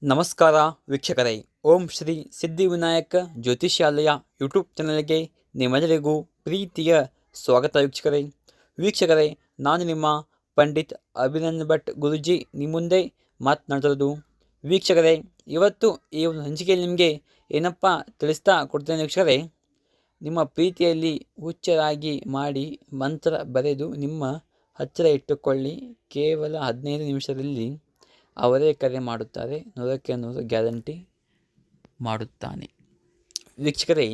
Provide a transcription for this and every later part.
ನಮಸ್ಕಾರ ವೀಕ್ಷಕರೇ. ಓಂ ಶ್ರೀ ಸಿದ್ಧಿವಿನಾಯಕ ಜ್ಯೋತಿಷ್ಯಾಲಯ ಯೂಟ್ಯೂಬ್ ಚಾನಲ್ಗೆ ನಿಮ್ಮೆಲ್ಲರಿಗೂ ಪ್ರೀತಿಯ ಸ್ವಾಗತ ವೀಕ್ಷಕರೇ, ನಾನು ನಿಮ್ಮ ಪಂಡಿತ್ ಅಭಿನಂದನ್ ಭಟ್ ಗುರುಜಿ ನಿಮ್ಮ ಮುಂದೆ ಮಾತನಾಡ್ತಿರೋದು. ವೀಕ್ಷಕರೇ, ಇವತ್ತು ಈ ಒಂದು ಹಂಚಿಕೆಯಲ್ಲಿ ನಿಮಗೆ ಏನಪ್ಪ ತಿಳಿಸ್ತಾ ಕೊಡ್ತೇನೆ ವೀಕ್ಷಕರೇ. ನಿಮ್ಮ ಪ್ರೀತಿಯಲ್ಲಿ ಹುಚ್ಚರಾಗಿ ಮಾಡಿ ಮಂತ್ರ ಬರೆದು ನಿಮ್ಮ ಹತ್ತಿರ ಇಟ್ಟುಕೊಳ್ಳಿ. ಕೇವಲ 15 ನಿಮಿಷದಲ್ಲಿ ಅವರೇ ಕರೆ ಮಾಡುತ್ತಾರೆ. 100ಕ್ಕೆ 100 ಗ್ಯಾರಂಟಿ ಮಾಡುತ್ತಾನೆ. ವೀಕ್ಷಕರೇ,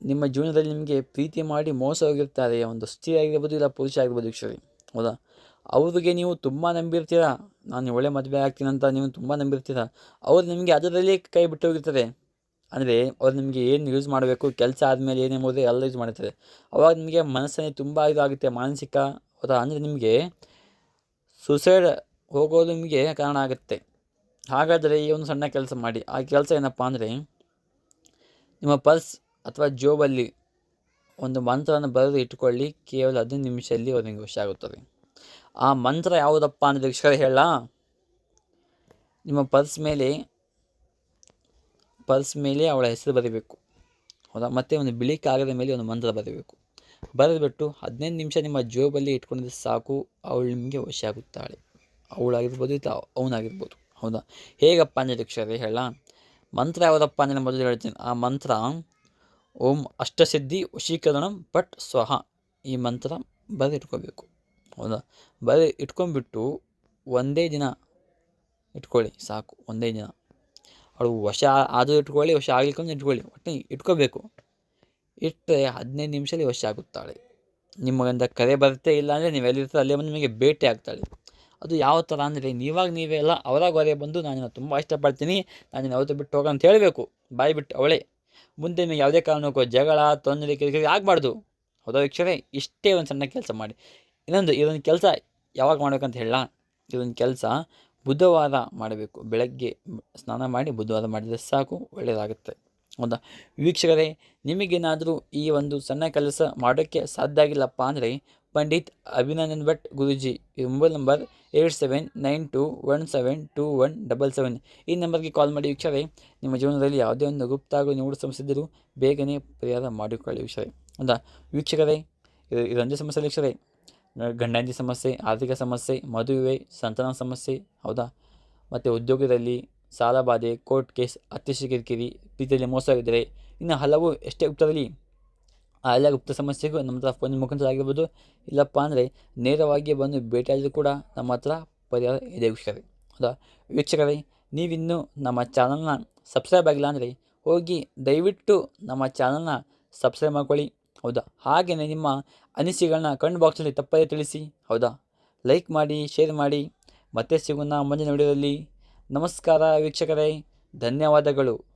ನಿಮ್ಮ ಜೀವನದಲ್ಲಿ ನಿಮಗೆ ಪ್ರೀತಿ ಮಾಡಿ ಮೋಸ ಹೋಗಿರ್ತಾರೆ. ಒಂದು ಸ್ತ್ರೀ ಆಗಿರ್ಬೋದು, ಇಲ್ಲ ಪುರುಷ ಆಗಿರ್ಬೋದು ವೀಕ್ಷಕರೇ, ಹೌದಾ? ಅವ್ರಿಗೆ ನೀವು ತುಂಬ ನಂಬಿರ್ತೀರ. ನಾನು ಒಳ್ಳೆ ಮದುವೆ ಆಗ್ತೀನಿ ಅಂತ ನೀವು ತುಂಬ ನಂಬಿರ್ತೀರ. ಅವ್ರು ನಿಮಗೆ ಅದರಲ್ಲಿ ಕೈ ಬಿಟ್ಟು ಹೋಗಿರ್ತಾರೆ. ಅಂದರೆ ಅವ್ರು ನಿಮಗೆ ಏನು ಯೂಸ್ ಮಾಡಬೇಕು, ಕೆಲಸ ಆದಮೇಲೆ ಏನೇ ಹೋದರೆ ಎಲ್ಲ ಯೂಸ್ ಮಾಡಿರ್ತಾರೆ. ಅವಾಗ ನಿಮಗೆ ಮನಸ್ಸಲ್ಲಿ ತುಂಬ ಇದಾಗುತ್ತೆ, ಮಾನಸಿಕ, ಹೌದಾ? ಅಂದರೆ ನಿಮಗೆ ಸುಸೈಡ್ ಹೋಗೋದು ನಿಮಗೆ ಕಾರಣ ಆಗುತ್ತೆ. ಹಾಗಾದರೆ ಈ ಒಂದು ಸಣ್ಣ ಕೆಲಸ ಮಾಡಿ. ಆ ಕೆಲಸ ಏನಪ್ಪ ಅಂದರೆ, ನಿಮ್ಮ ಪರ್ಸ್ ಅಥವಾ ಜೋಬಲ್ಲಿ ಒಂದು ಮಂತ್ರವನ್ನು ಬರೆದು ಇಟ್ಕೊಳ್ಳಿ. ಕೇವಲ 15 ನಿಮಿಷದಲ್ಲಿ ಅವ್ರಿಗೆ ವಶ ಆಗುತ್ತದೆ. ಆ ಮಂತ್ರ ಯಾವುದಪ್ಪ ಅಂದರೆ ವೀಕ್ಷಕರೇ ಹೇಳ, ನಿಮ್ಮ ಪರ್ಸ್ ಮೇಲೆ ಅವಳ ಹೆಸರು ಬರೀಬೇಕು, ಹೌದಾ? ಮತ್ತು ಒಂದು ಬಿಳಿ ಕಾಗದ ಮೇಲೆ ಒಂದು ಮಂತ್ರ ಬರೀಬೇಕು. ಬರೆದುಬಿಟ್ಟು 15 ನಿಮಿಷ ನಿಮ್ಮ ಜೋಬಲ್ಲಿ ಇಟ್ಕೊಂಡಿದ್ರೆ ಸಾಕು, ಅವಳು ನಿಮಗೆ ವಶ ಆಗುತ್ತಾಳೆ. ಅವಳಾಗಿರ್ಬೋದು ಇಲ್ಲ ಅವನಾಗಿರ್ಬೋದು, ಹೌದಾ? ಹೇಗಪ್ಪ ಅಂದರೆ ವೀಕ್ಷಕರೇ ಹೇಳ, ಮಂತ್ರ ಯಾವುದಪ್ಪ ಅಂದರೆ ಮೊದಲು ಹೇಳ್ತೀನಿ. ಆ ಮಂತ್ರ ಓಂ ಅಷ್ಟಸಿದ್ಧಿ ವಶೀಕರಣಂ ಪಟ್ ಸ್ವಹ. ಈ ಮಂತ್ರ ಬರೆದು ಇಟ್ಕೋಬೇಕು, ಹೌದಾ? ಬರೆದು ಇಟ್ಕೊಂಡ್ಬಿಟ್ಟು ಒಂದೇ ದಿನ ಇಟ್ಕೊಳ್ಳಿ ಸಾಕು. ಒಂದೇ ದಿನ ಅವಳು ವಶ ಆದರೂ ಇಟ್ಕೊಳ್ಳಿ, ವಶ ಆಗ್ಲಿಕ್ಕೆ ಇಟ್ಕೊಳ್ಳಿ, ಒಟ್ಟು ಇಟ್ಕೋಬೇಕು. ಇಟ್ಟರೆ 15 ನಿಮಿಷದಲ್ಲಿ ವಶ ಆಗುತ್ತಾಳೆ. ನಿಮಗಂತ ಕರೆ ಬರುತ್ತೆ, ಇಲ್ಲ ಅಂದರೆ ನೀವು ಎಲ್ಲಿರ್ತಾರೆ ಅಲ್ಲೇ ಬಂದು ನಿಮಗೆ ಭೇಟಿ ಆಗ್ತಾಳೆ. ಅದು ಯಾವ ಥರ ಅಂದರೆ, ನೀವೇ ಅಲ್ಲ, ಅವರಾಗ ಹೊರಗೆ ಬಂದು ನಾನು ತುಂಬ ಇಷ್ಟಪಡ್ತೀನಿ, ನಾನು ಯಾವತ್ತೂ ಬಿಟ್ಟು ಹೋಗೋಣ ಅಂತ ಹೇಳಬೇಕು. ಬಾಯಿ ಬಿಟ್ಟು ಅವಳೇ. ಮುಂದೆ ನಿಮಗೆ ಯಾವುದೇ ಕಾರಣಕ್ಕೂ ಜಗಳ, ತೊಂದರೆ, ಕಿರಿಕಿರಿ ಆಗಬಾರ್ದು, ಹೌದಾ ವೀಕ್ಷಕರೇ? ಇಷ್ಟೇ ಒಂದು ಸಣ್ಣ ಕೆಲಸ ಮಾಡಿ. ಇದೊಂದು ಕೆಲಸ ಯಾವಾಗ ಮಾಡಬೇಕಂತ ಹೇಳ, ಇದೊಂದು ಕೆಲಸ ಬುಧವಾರ ಮಾಡಬೇಕು. ಬೆಳಗ್ಗೆ ಸ್ನಾನ ಮಾಡಿ ಬುಧವಾರ ಮಾಡಿದರೆ ಸಾಕು, ಒಳ್ಳೆಯದಾಗುತ್ತೆ, ಹೌದಾ ವೀಕ್ಷಕರೇ? ನಿಮಗೇನಾದರೂ ಈ ಒಂದು ಸಣ್ಣ ಕೆಲಸ ಮಾಡೋಕ್ಕೆ ಸಾಧ್ಯ ಆಗಿಲ್ಲಪ್ಪ ಅಂದರೆ, ಪಂಡಿತ್ ಅಭಿನಂದನ್ ಭಟ್ ಗುರುಜಿ ಈ ಮೊಬೈಲ್ ನಂಬರ್ 8792172177 ಈ ನಂಬರ್ಗೆ ಕಾಲ್ ಮಾಡಿ ವೀಕ್ಷಕರೇ. ನಿಮ್ಮ ಜೀವನದಲ್ಲಿ ಯಾವುದೇ ಒಂದು ಗುಪ್ತ ಹಾಗೂ ನಿಗೂಢ ಸಮಸ್ಯೆ ಇದ್ದರೂ ಬೇಗನೆ ಪರಿಹಾರ ಮಾಡಿಕೊಳ್ಳಿ ವೀಕ್ಷಕರೇ, ಹೌದಾ ವೀಕ್ಷಕರೇ? ಇದೊಂದೇ ಸಮಸ್ಯೆ ವೀಕ್ಷಕರೇ. ಗಂಡ ಹೆಂಡತಿ ಸಮಸ್ಯೆ, ಆರ್ಥಿಕ ಸಮಸ್ಯೆ, ಮದುವೆ, ಸಂತಾನ ಸಮಸ್ಯೆ, ಹೌದಾ? ಮತ್ತು ಉದ್ಯೋಗದಲ್ಲಿ ಸಾಲಬಾಧೆ, ಕೋರ್ಟ್ ಕೇಸ್, ಅತ್ಯಶ ಕಿರಿಕಿರಿ, ಪ್ರೀತಿಯಲ್ಲಿ ಮೋಸ ಆಗಿದ್ದರೆ, ಇನ್ನು ಹಲವು ಎಷ್ಟೇ ಗುಪ್ತದಲ್ಲಿ ಆ ಎಲ್ಲ ಗುಪ್ತ ಸಮಸ್ಯೆಗೂ ನಮ್ಮ ಹತ್ರ ಫೋನ್ ಮುಖಾಂತರ ಆಗಿರ್ಬೋದು, ಇಲ್ಲಪ್ಪ ಅಂದರೆ ನೇರವಾಗಿ ಬಂದು ಭೇಟಿಯಾದರೂ ಕೂಡ ನಮ್ಮ ಹತ್ರ ಪರಿಹಾರ ಇದೆ ವೀಕ್ಷಕರೇ, ಹೌದಾ ವೀಕ್ಷಕರೇ? ನೀವಿನ್ನೂ ನಮ್ಮ ಚಾನಲ್ನ ಸಬ್ಸ್ಕ್ರೈಬ್ ಆಗಿಲ್ಲ ಅಂದರೆ ಹೋಗಿ ದಯವಿಟ್ಟು ನಮ್ಮ ಚಾನಲ್ನ ಸಬ್ಸ್ಕ್ರೈಬ್ ಮಾಡ್ಕೊಳ್ಳಿ, ಹೌದಾ? ಹಾಗೆಯೇ ನಿಮ್ಮ ಅನಿಸಿಕೆಗಳನ್ನ ಕಮೆಂಟ್ ಬಾಕ್ಸಲ್ಲಿ ತಪ್ಪದೇ ತಿಳಿಸಿ, ಹೌದಾ? ಲೈಕ್ ಮಾಡಿ, ಶೇರ್ ಮಾಡಿ. ಮತ್ತೆ ಸಿಗೋಣ ಮುಂದಿನ ವಿಡಿಯೋದಲ್ಲಿ. ನಮಸ್ಕಾರ ವೀಕ್ಷಕರೇ, ಧನ್ಯವಾದಗಳು.